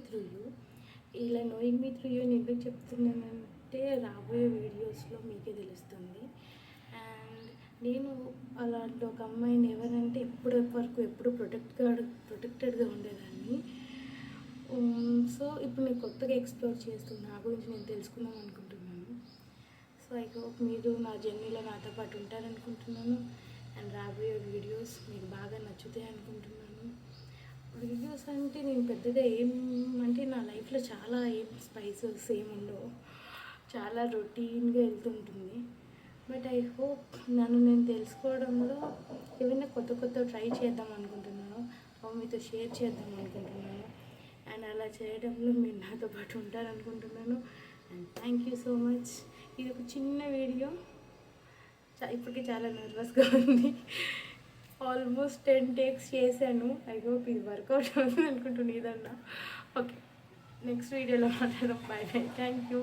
Through you. ఇలా knowing me through you అని ఎందుకు చెప్తున్నానంటే రాబోయే వీడియోస్లో మీకే తెలుస్తుంది. అండ్ నేను అలాంటి ఒక అమ్మాయిని ఎవరంటే ఎప్పుడు ప్రొటెక్టెడ్గా ఉండేదాన్ని. సో ఇప్పుడు నేను కొత్తగా ఎక్స్ప్లోర్ చేస్తూ నా గురించి నేను తెలుసుకుందాం అనుకుంటున్నాను. సో ఐ హోప్ మీరు నా జర్నీలో నాతో పాటు ఉంటారనుకుంటున్నాను. అండ్ రాబోయే వీడియోస్ మీకు బాగా నచ్చుతాయి అనుకుంటున్నాను. వీడియోస్ అంటే నేను పెద్దగా అంటే నా లైఫ్లో చాలా స్పైసెస్ ఉండవు, చాలా రొటీన్గా వెళ్తుంటుంది. బట్ ఐ హోప్ నేను తెలుసుకోవడంలో ఏమైనా కొత్త ట్రై చేద్దాం అనుకుంటున్నాను, మీతో షేర్ చేద్దాం అనుకుంటున్నాను. అండ్ అలా చేయడంలో మీరు నాతో పాటు ఉంటారనుకుంటున్నాను. And thank you so much. ఇది ఒక చిన్న వీడియో, ఇప్పటికీ చాలా నర్వస్గా ఉంది. ఆల్మోస్ట్ 10 టేక్స్ చేశాను. ఐ హోప్ ఇది వర్కౌట్ అవుతుంది అనుకుంటున్నాను. ఇదన్నా ఓకే, నెక్స్ట్ వీడియోలో మాట్లాడదాం. Bye bye, thank you.